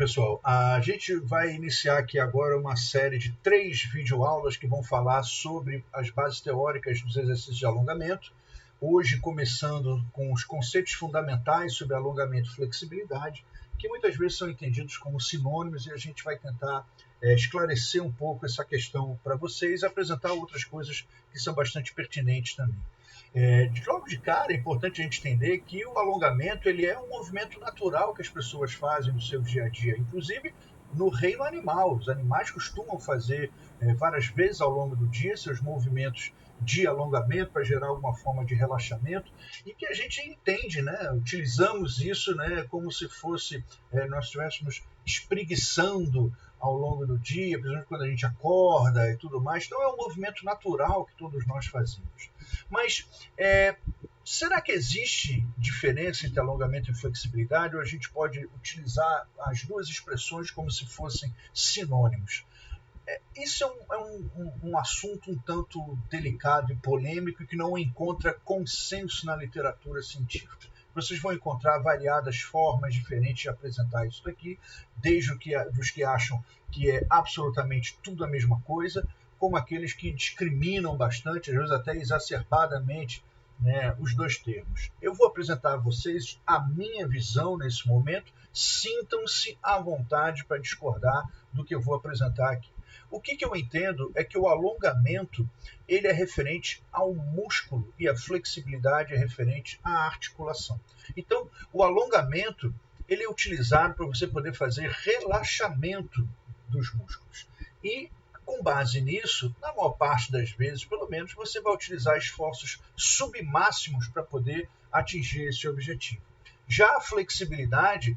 pessoal, a gente vai iniciar aqui agora uma série de 3 videoaulas que vão falar sobre as bases teóricas dos exercícios de alongamento. Hoje, começando com os conceitos fundamentais sobre alongamento e flexibilidade, que muitas vezes são entendidos como sinônimos, e a gente vai tentar esclarecer um pouco essa questão para vocês e apresentar outras coisas que são bastante pertinentes também. Logo de cara, é importante a gente entender que o alongamento ele é um movimento natural que as pessoas fazem no seu dia a dia, inclusive no reino animal. Os animais costumam fazer várias vezes ao longo do dia seus movimentos de alongamento para gerar alguma forma de relaxamento, e que a gente entende, né? Utilizamos isso, né, como se fosse nós estivéssemos espreguiçando ao longo do dia, principalmente quando a gente acorda e tudo mais. Então é um movimento natural que todos nós fazemos. Mas será que existe diferença entre alongamento e flexibilidade, ou a gente pode utilizar as duas expressões como se fossem sinônimos? Isso é um assunto um tanto delicado e polêmico que não encontra consenso na literatura científica. Vocês vão encontrar variadas formas diferentes de apresentar isso aqui, desde os que acham que é absolutamente tudo a mesma coisa, como aqueles que discriminam bastante, às vezes até exacerbadamente, né, os dois termos. Eu vou apresentar a vocês a minha visão nesse momento. Sintam-se à vontade para discordar do que eu vou apresentar aqui. O que eu entendo é que o alongamento ele é referente ao músculo e a flexibilidade é referente à articulação. Então, o alongamento ele é utilizado para você poder fazer relaxamento dos músculos. E, com base nisso, na maior parte das vezes, pelo menos, você vai utilizar esforços submáximos para poder atingir esse objetivo. Já a flexibilidade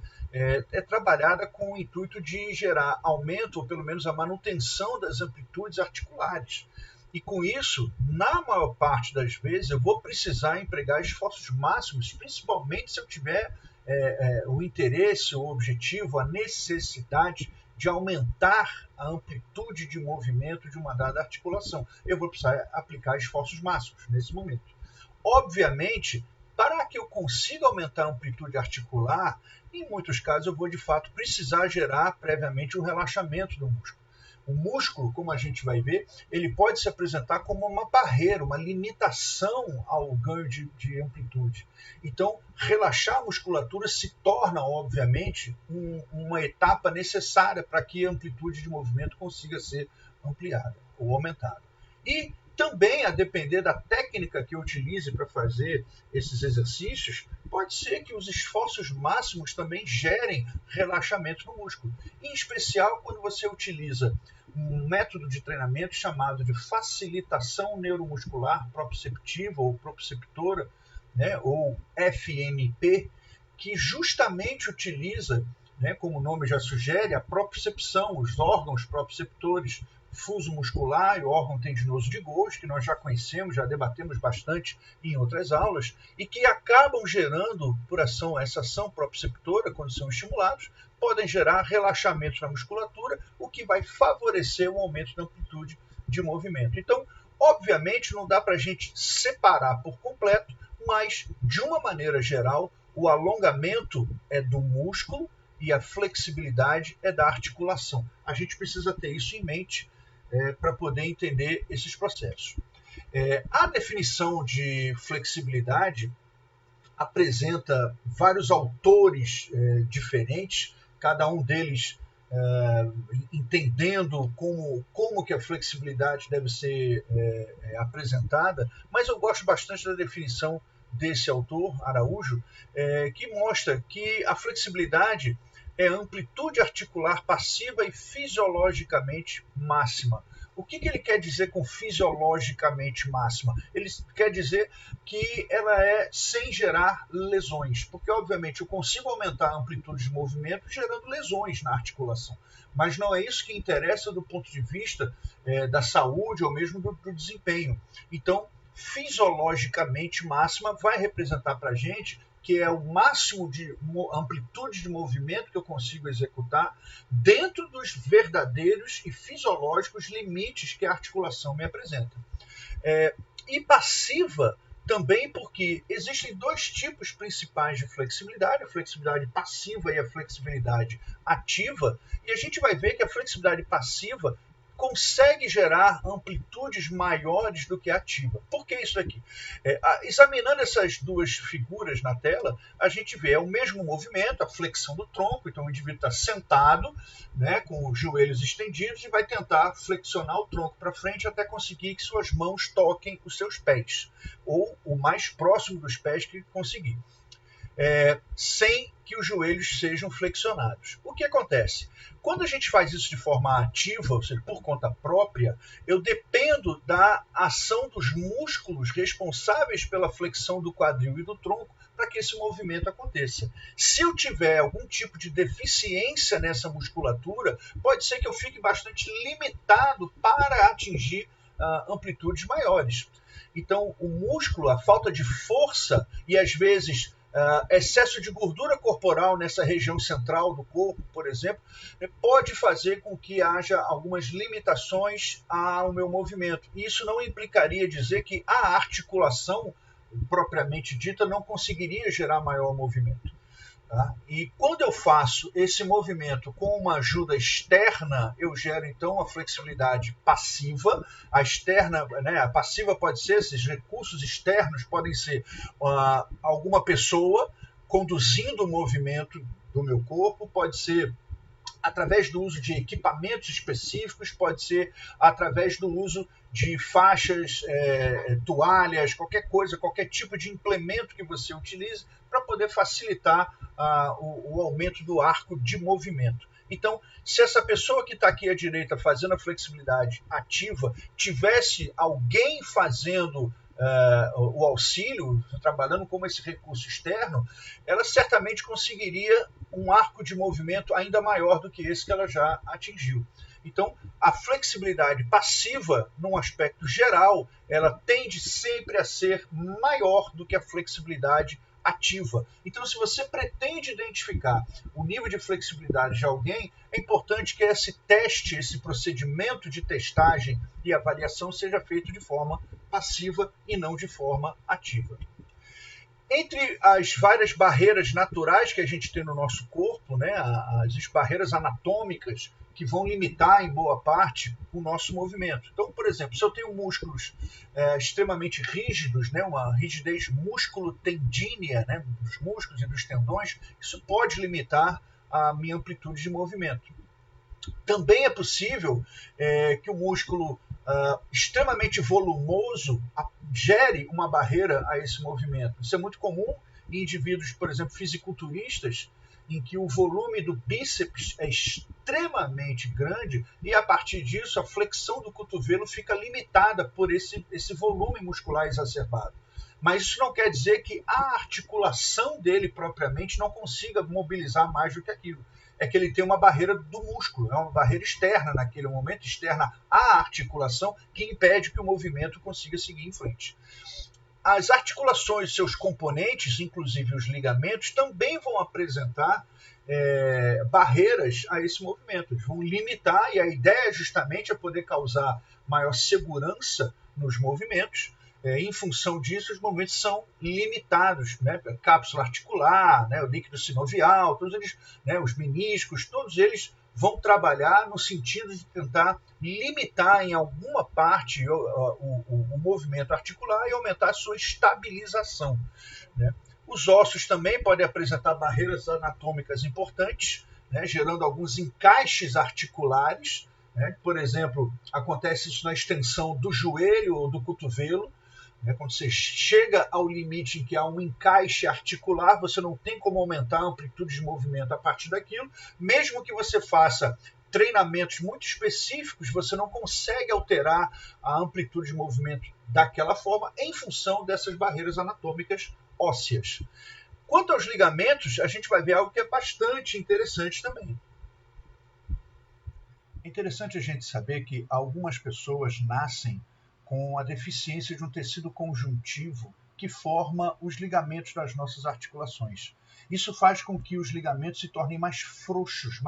é trabalhada com o intuito de gerar aumento, ou pelo menos a manutenção das amplitudes articulares. E com isso, na maior parte das vezes, eu vou precisar empregar esforços máximos, principalmente se eu tiver o interesse, o objetivo, a necessidade de aumentar a amplitude de movimento de uma dada articulação. Eu vou precisar aplicar esforços máximos nesse momento. Obviamente, para que eu consiga aumentar a amplitude articular, em muitos casos eu vou de fato precisar gerar previamente um relaxamento do músculo. O músculo, como a gente vai ver, ele pode se apresentar como uma barreira, uma limitação ao ganho de amplitude. Então, relaxar a musculatura se torna, obviamente, uma etapa necessária para que a amplitude de movimento consiga ser ampliada ou aumentada. E também, a depender da técnica que eu utilize para fazer esses exercícios, pode ser que os esforços máximos também gerem relaxamento no músculo. Em especial, quando você utiliza um método de treinamento chamado de facilitação neuromuscular proprioceptiva ou proprioceptora, né, ou FNP, que justamente utiliza, né, como o nome já sugere, a propriocepção, os órgãos proprioceptores, fuso muscular e o órgão tendinoso de Golgi, que nós já conhecemos, já debatemos bastante em outras aulas, e que acabam gerando, por essa ação proprioceptora, quando são estimulados, podem gerar relaxamento na musculatura, o que vai favorecer o aumento da amplitude de movimento. Então, obviamente, não dá para a gente separar por completo, mas, de uma maneira geral, o alongamento é do músculo e a flexibilidade é da articulação. A gente precisa ter isso em mente para poder entender esses processos. A definição de flexibilidade apresenta vários autores diferentes, cada um deles entendendo como que a flexibilidade deve ser apresentada, mas eu gosto bastante da definição desse autor, Araújo, que mostra que a flexibilidade é amplitude articular passiva e fisiologicamente máxima. O que ele quer dizer com fisiologicamente máxima? Ele quer dizer que ela é sem gerar lesões, porque obviamente eu consigo aumentar a amplitude de movimento gerando lesões na articulação, mas não é isso que interessa do ponto de vista da saúde ou mesmo do desempenho. Então, fisiologicamente máxima vai representar para a gente que é o máximo de amplitude de movimento que eu consigo executar dentro dos verdadeiros e fisiológicos limites que a articulação me apresenta. E passiva Também porque existem dois tipos principais de flexibilidade, a flexibilidade passiva e a flexibilidade ativa, e a gente vai ver que a flexibilidade passiva consegue gerar amplitudes maiores do que a ativa. Por que isso aqui? Examinando essas duas figuras na tela, a gente vê o mesmo movimento, a flexão do tronco. Então o indivíduo está sentado, né, com os joelhos estendidos e vai tentar flexionar o tronco para frente até conseguir que suas mãos toquem os seus pés, ou o mais próximo dos pés que conseguir. Sem que os joelhos sejam flexionados. O que acontece? Quando a gente faz isso de forma ativa, ou seja, por conta própria, eu dependo da ação dos músculos responsáveis pela flexão do quadril e do tronco para que esse movimento aconteça. Se eu tiver algum tipo de deficiência nessa musculatura, pode ser que eu fique bastante limitado para atingir amplitudes maiores. Então, o músculo, a falta de força e às vezes excesso de gordura corporal nessa região central do corpo, por exemplo, pode fazer com que haja algumas limitações ao meu movimento. Isso não implicaria dizer que a articulação propriamente dita não conseguiria gerar maior movimento. Tá? E quando eu faço esse movimento com uma ajuda externa, eu gero então a flexibilidade passiva. A externa, né, a passiva pode ser, esses recursos externos podem ser alguma pessoa conduzindo o movimento do meu corpo, pode ser através do uso de equipamentos específicos, pode ser através do uso de faixas, toalhas, qualquer coisa, qualquer tipo de implemento que você utilize para poder facilitar o aumento do arco de movimento. Então, se essa pessoa que está aqui à direita fazendo a flexibilidade ativa tivesse alguém fazendo o auxílio, trabalhando como esse recurso externo, ela certamente conseguiria um arco de movimento ainda maior do que esse que ela já atingiu. Então, a flexibilidade passiva, num aspecto geral, ela tende sempre a ser maior do que a flexibilidade ativa. Então, se você pretende identificar o nível de flexibilidade de alguém, é importante que esse teste, esse procedimento de testagem e avaliação seja feito de forma passiva e não de forma ativa. Entre as várias barreiras naturais que a gente tem no nosso corpo, né, as barreiras anatômicas que vão limitar, em boa parte, o nosso movimento. Então, por exemplo, se eu tenho músculos extremamente rígidos, né, uma rigidez músculo-tendínea, né, dos músculos e dos tendões, isso pode limitar a minha amplitude de movimento. Também é possível que o músculo extremamente volumoso gere uma barreira a esse movimento. Isso é muito comum em indivíduos, por exemplo, fisiculturistas, em que o volume do bíceps é extremamente grande e, a partir disso, a flexão do cotovelo fica limitada por esse volume muscular exacerbado. Mas isso não quer dizer que a articulação dele propriamente não consiga mobilizar mais do que aquilo. É que ele tem uma barreira do músculo, uma barreira externa naquele momento, externa à articulação, que impede que o movimento consiga seguir em frente. As articulações, seus componentes, inclusive os ligamentos, também vão apresentar barreiras a esse movimento. Eles vão limitar, e a ideia justamente é poder causar maior segurança nos movimentos. Em função disso, os movimentos são limitados, né? Cápsula articular, né? O líquido sinovial, todos eles, né? Os meniscos, todos eles vão trabalhar no sentido de tentar limitar em alguma parte o movimento articular e aumentar a sua estabilização, né? Os ossos também podem apresentar barreiras anatômicas importantes, né? Gerando alguns encaixes articulares, né? Por exemplo, acontece isso na extensão do joelho ou do cotovelo. Quando você chega ao limite em que há um encaixe articular, você não tem como aumentar a amplitude de movimento a partir daquilo. Mesmo que você faça treinamentos muito específicos, você não consegue alterar a amplitude de movimento daquela forma em função dessas barreiras anatômicas ósseas. Quanto aos ligamentos, a gente vai ver algo que é bastante interessante também. É interessante a gente saber que algumas pessoas nascem com a deficiência de um tecido conjuntivo que forma os ligamentos das nossas articulações. Isso faz com que os ligamentos se tornem mais frouxos,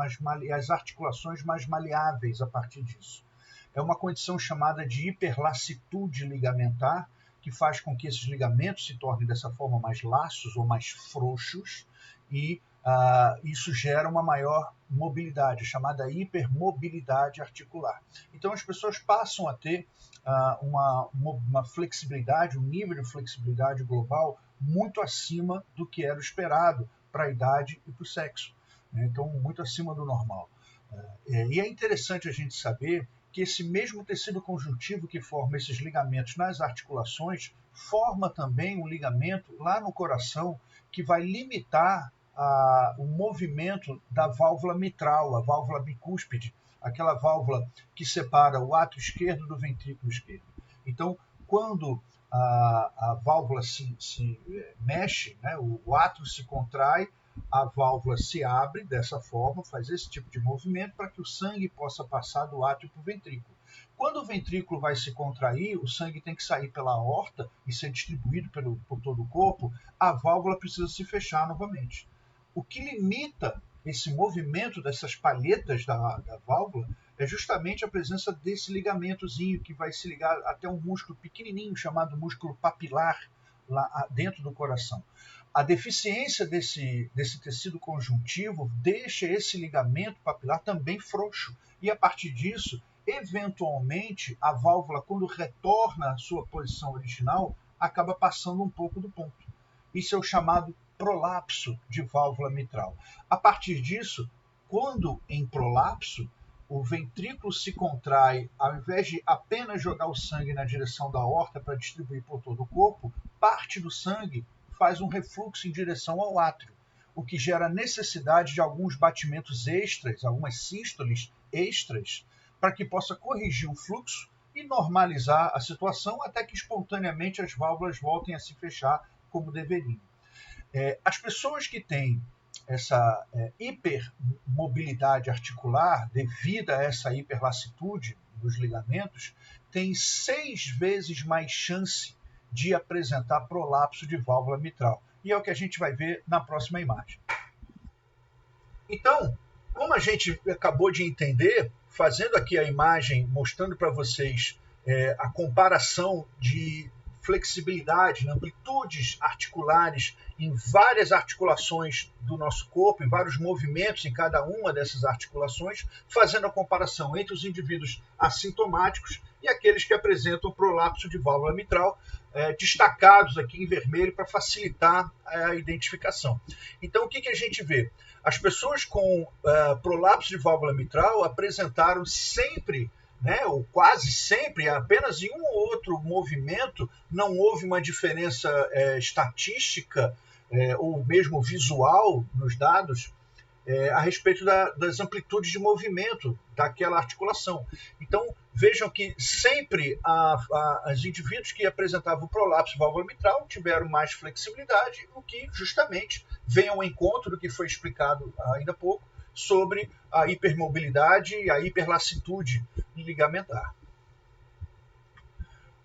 as articulações mais maleáveis a partir disso. É uma condição chamada de hiperlassitude ligamentar, que faz com que esses ligamentos se tornem dessa forma mais laços ou mais frouxos, e isso gera uma maior mobilidade, chamada hipermobilidade articular. Então as pessoas passam a ter uma flexibilidade, um nível de flexibilidade global muito acima do que era esperado para a idade e para o sexo, né? Então muito acima do normal. E é interessante a gente saber que esse mesmo tecido conjuntivo que forma esses ligamentos nas articulações forma também um ligamento lá no coração que vai limitar o movimento da válvula mitral, a válvula bicúspide, aquela válvula que separa o átrio esquerdo do ventrículo esquerdo. Então, quando a válvula se mexe, né, o átrio se contrai, a válvula se abre dessa forma, faz esse tipo de movimento para que o sangue possa passar do átrio para o ventrículo. Quando o ventrículo vai se contrair, o sangue tem que sair pela aorta e ser distribuído por todo o corpo, a válvula precisa se fechar novamente. O que limita esse movimento dessas palhetas da válvula é justamente a presença desse ligamentozinho que vai se ligar até um músculo pequenininho chamado músculo papilar lá dentro do coração. A deficiência desse tecido conjuntivo deixa esse ligamento papilar também frouxo e a partir disso, eventualmente, a válvula, quando retorna à sua posição original, acaba passando um pouco do ponto. Isso é o chamado prolapso de válvula mitral. A partir disso, quando em prolapso, o ventrículo se contrai, ao invés de apenas jogar o sangue na direção da aorta para distribuir por todo o corpo, parte do sangue faz um refluxo em direção ao átrio, o que gera a necessidade de alguns batimentos extras, algumas sístoles extras, para que possa corrigir o fluxo e normalizar a situação até que espontaneamente as válvulas voltem a se fechar como deveriam. As pessoas que têm essa hipermobilidade articular, devido a essa hiperlassitude dos ligamentos, têm 6 vezes mais chance de apresentar prolapso de válvula mitral. E é o que a gente vai ver na próxima imagem. Então, como a gente acabou de entender, fazendo aqui a imagem, mostrando para vocês a comparação de flexibilidade, amplitudes articulares em várias articulações do nosso corpo, em vários movimentos em cada uma dessas articulações, fazendo a comparação entre os indivíduos assintomáticos e aqueles que apresentam prolapso de válvula mitral, destacados aqui em vermelho para facilitar a identificação. Então, o que a gente vê? As pessoas com prolapso de válvula mitral apresentaram sempre, ou quase sempre, apenas em um ou outro movimento, não houve uma diferença estatística ou mesmo visual nos dados a respeito das amplitudes de movimento daquela articulação. Então, vejam que sempre os indivíduos que apresentavam prolapso de válvula mitral tiveram mais flexibilidade, o que justamente vem ao encontro do que foi explicado ainda há pouco, sobre a hipermobilidade e a hiperlassitude ligamentar.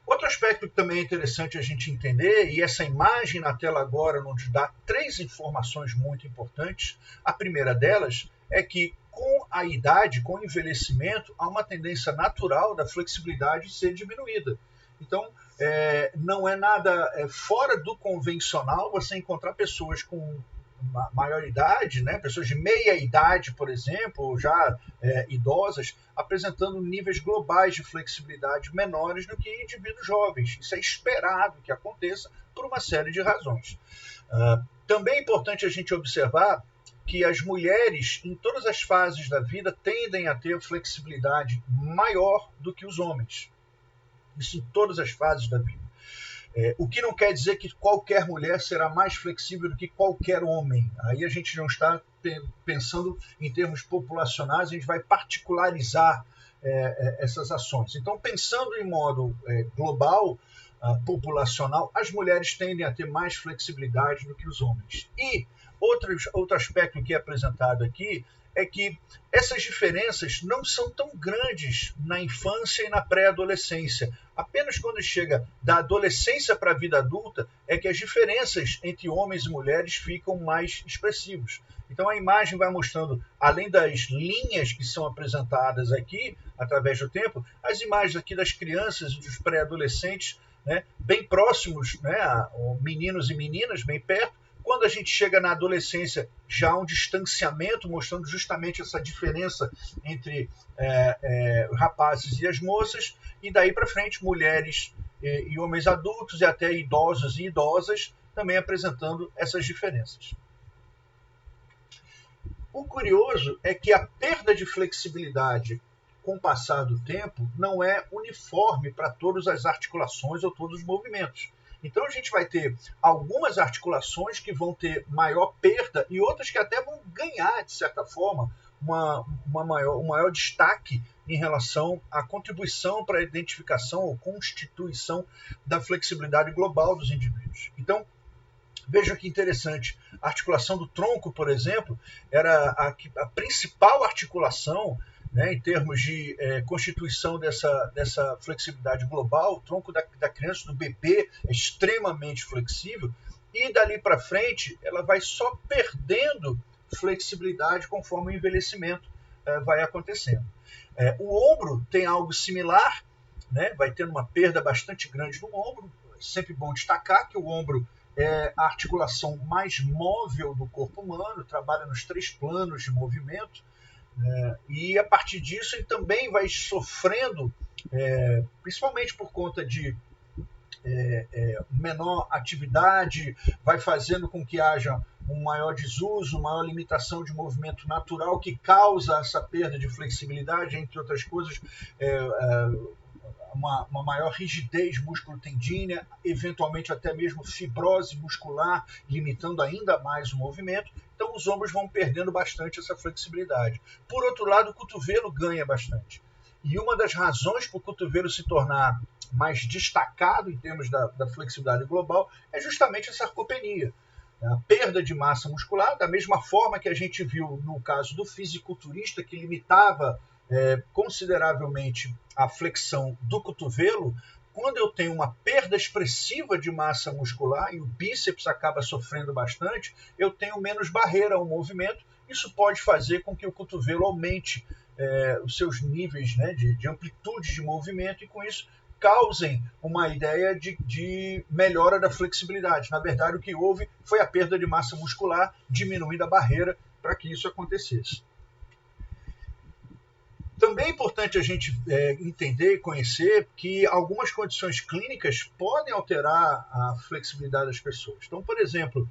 Outro aspecto que também é interessante a gente entender, e essa imagem na tela agora nos dá 3 informações muito importantes. A primeira delas é que com a idade, com o envelhecimento, há uma tendência natural da flexibilidade ser diminuída. Então, não é nada fora do convencional você encontrar pessoas com maior idade, pessoas de meia idade, por exemplo, já idosas, apresentando níveis globais de flexibilidade menores do que indivíduos jovens. Isso é esperado que aconteça por uma série de razões. Também é importante a gente observar que as mulheres, em todas as fases da vida, tendem a ter flexibilidade maior do que os homens. Isso em todas as fases da vida. O que não quer dizer que qualquer mulher será mais flexível do que qualquer homem. Aí a gente não está pensando em termos populacionais, a gente vai particularizar essas ações. Então, pensando em modo global, populacional, as mulheres tendem a ter mais flexibilidade do que os homens. E outro aspecto que é apresentado aqui é que essas diferenças não são tão grandes na infância e na pré-adolescência. Apenas quando chega da adolescência para a vida adulta é que as diferenças entre homens e mulheres ficam mais expressivas. Então a imagem vai mostrando, além das linhas que são apresentadas aqui, através do tempo, as imagens aqui das crianças e dos pré-adolescentes né, bem próximos, né, meninos e meninas, bem perto. Quando a gente chega na adolescência, já há um distanciamento, mostrando justamente essa diferença entre rapazes e as moças, e daí para frente, mulheres e homens adultos, e até idosos e idosas, também apresentando essas diferenças. O curioso é que a perda de flexibilidade com o passar do tempo não é uniforme para todas as articulações ou todos os movimentos. Então a gente vai ter algumas articulações que vão ter maior perda e outras que até vão ganhar, de certa forma, um maior destaque em relação à contribuição para a identificação ou constituição da flexibilidade global dos indivíduos. Então, veja que interessante, a articulação do tronco, por exemplo, era a principal articulação, né, em termos de constituição dessa flexibilidade global. O tronco da criança, do bebê, é extremamente flexível, e dali para frente ela vai só perdendo flexibilidade conforme o envelhecimento vai acontecendo. O ombro tem algo similar, né, vai tendo uma perda bastante grande no ombro. É sempre bom destacar que o ombro é a articulação mais móvel do corpo humano, trabalha nos 3 planos de movimento, e a partir disso ele também vai sofrendo, principalmente por conta de menor atividade, vai fazendo com que haja um maior desuso, maior limitação de movimento natural, que causa essa perda de flexibilidade, entre outras coisas, uma maior rigidez músculo-tendínea, eventualmente até mesmo fibrose muscular, limitando ainda mais o movimento. Então os ombros vão perdendo bastante essa flexibilidade. Por outro lado, o cotovelo ganha bastante. E uma das razões para o cotovelo se tornar mais destacado em termos da flexibilidade global é justamente a sarcopenia. A perda de massa muscular, da mesma forma que a gente viu no caso do fisiculturista, que limitava consideravelmente a flexão do cotovelo. Quando eu tenho uma perda expressiva de massa muscular e o bíceps acaba sofrendo bastante, eu tenho menos barreira ao movimento. Isso pode fazer com que o cotovelo aumente os seus níveis, né, de amplitude de movimento, e com isso causem uma ideia de melhora da flexibilidade. Na verdade, o que houve foi a perda de massa muscular, diminuindo a barreira para que isso acontecesse. Também é importante a gente entender e conhecer que algumas condições clínicas podem alterar a flexibilidade das pessoas. Então, por exemplo,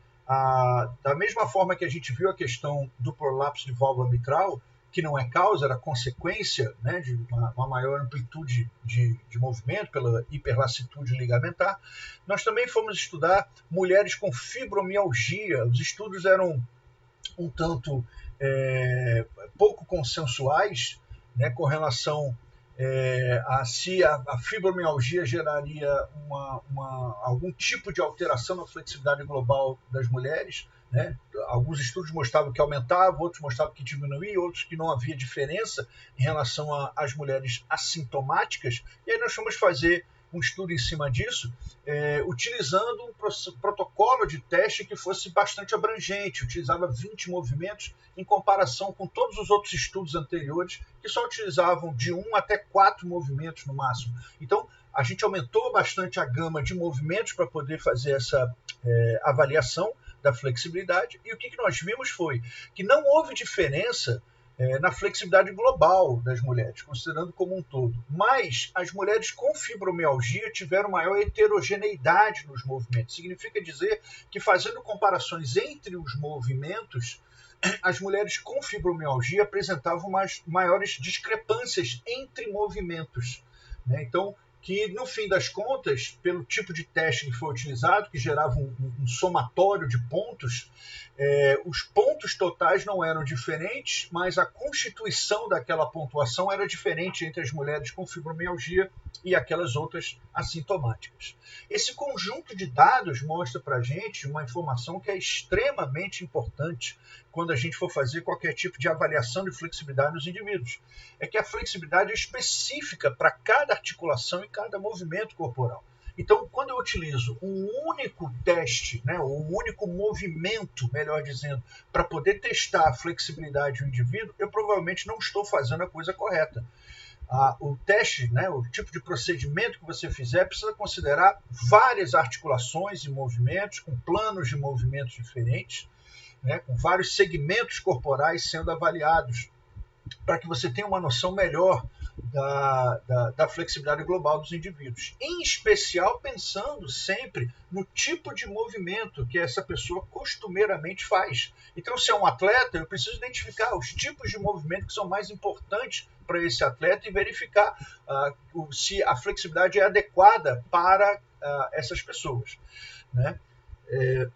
da mesma forma que a gente viu a questão do prolapso de válvula mitral, que não é causa, era consequência, né, de uma maior amplitude de movimento pela hiperlassitude ligamentar, nós também fomos estudar mulheres com fibromialgia. Os estudos eram um tanto pouco consensuais, né, com relação a se a fibromialgia geraria algum tipo de alteração na flexibilidade global das mulheres. Né? Alguns estudos mostravam que aumentava, outros mostravam que diminuía, outros que não havia diferença em relação às mulheres assintomáticas. E aí nós fomos fazer um estudo em cima disso, utilizando um protocolo de teste que fosse bastante abrangente, utilizava 20 movimentos, em comparação com todos os outros estudos anteriores, que só utilizavam de 1 até 4 movimentos no máximo. Então, a gente aumentou bastante a gama de movimentos para poder fazer essa avaliação da flexibilidade, e o que nós vimos foi que não houve diferença na flexibilidade global das mulheres, considerando como um todo. Mas as mulheres com fibromialgia tiveram maior heterogeneidade nos movimentos. Significa dizer que, fazendo comparações entre os movimentos, as mulheres com fibromialgia apresentavam maiores discrepâncias entre movimentos. Né? Então, que no fim das contas, pelo tipo de teste que foi utilizado, que gerava um somatório de pontos, os pontos totais não eram diferentes, mas a constituição daquela pontuação era diferente entre as mulheres com fibromialgia e aquelas outras assintomáticas. Esse conjunto de dados mostra para a gente uma informação que é extremamente importante quando a gente for fazer qualquer tipo de avaliação de flexibilidade nos indivíduos. É que a flexibilidade é específica para cada articulação e cada movimento corporal. Então, quando eu utilizo um único teste, né, ou um único movimento, melhor dizendo, para poder testar a flexibilidade do indivíduo, eu provavelmente não estou fazendo a coisa correta. O teste, né, o tipo de procedimento que você fizer, precisa considerar várias articulações e movimentos, com planos de movimentos diferentes, né, com vários segmentos corporais sendo avaliados, para que você tenha uma noção melhor da flexibilidade global dos indivíduos. Em especial, pensando sempre no tipo de movimento que essa pessoa costumeiramente faz. Então, se é um atleta, eu preciso identificar os tipos de movimento que são mais importantes para esse atleta e verificar se a flexibilidade é adequada para essas pessoas, né?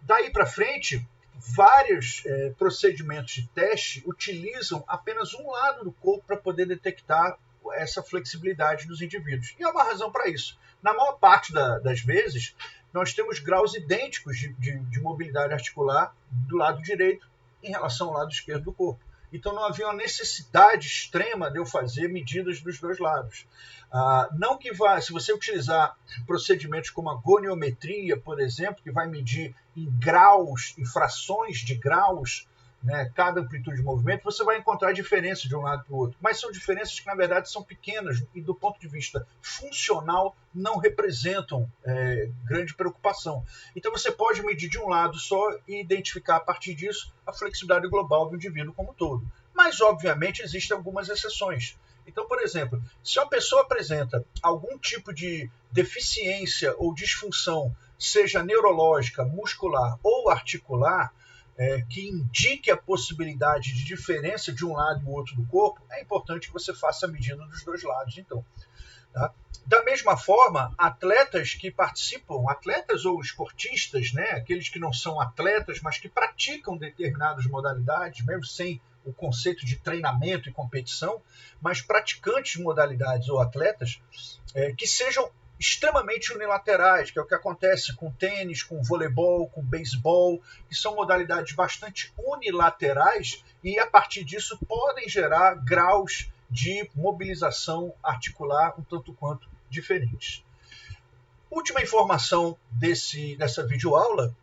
Daí para frente, vários procedimentos de teste utilizam apenas um lado do corpo para poder detectar essa flexibilidade dos indivíduos. E há uma razão para isso. Na maior parte das vezes, nós temos graus idênticos de mobilidade articular do lado direito em relação ao lado esquerdo do corpo. Então não havia uma necessidade extrema de eu fazer medidas dos dois lados. Não que vá, se você utilizar procedimentos como a goniometria, por exemplo, que vai medir em graus, em frações de graus, né, cada amplitude de movimento, você vai encontrar diferença de um lado para o outro. Mas são diferenças que, na verdade, são pequenas e, do ponto de vista funcional, não representam grande preocupação. Então, você pode medir de um lado só e identificar, a partir disso, a flexibilidade global do indivíduo como um todo. Mas, obviamente, existem algumas exceções. Então, por exemplo, se uma pessoa apresenta algum tipo de deficiência ou disfunção, seja neurológica, muscular ou articular, que indique a possibilidade de diferença de um lado e o outro do corpo, é importante que você faça a medida dos dois lados, então. Tá? Da mesma forma, atletas que participam, atletas ou esportistas, né, aqueles que não são atletas, mas que praticam determinadas modalidades, mesmo sem o conceito de treinamento e competição, mas praticantes de modalidades ou atletas, que sejam extremamente unilaterais, que é o que acontece com tênis, com voleibol, com beisebol, que são modalidades bastante unilaterais e, a partir disso, podem gerar graus de mobilização articular um tanto quanto diferentes. Última informação dessa videoaula,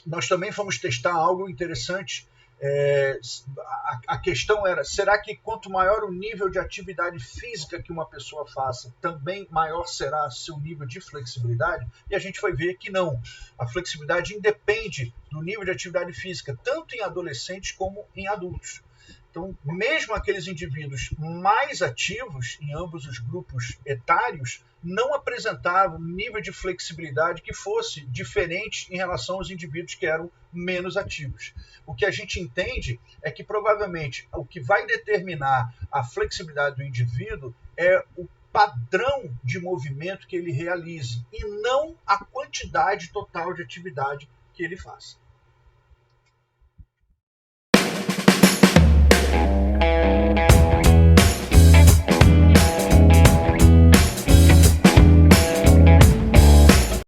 nós também vamos testar algo interessante. A questão era, será que quanto maior o nível de atividade física que uma pessoa faça, também maior será seu nível de flexibilidade? E a gente vai ver que não. A flexibilidade independe do nível de atividade física, tanto em adolescentes como em adultos. Então, mesmo aqueles indivíduos mais ativos, em ambos os grupos etários, não apresentavam nível de flexibilidade que fosse diferente em relação aos indivíduos que eram menos ativos. O que a gente entende é que, provavelmente, o que vai determinar a flexibilidade do indivíduo é o padrão de movimento que ele realize, e não a quantidade total de atividade que ele faça.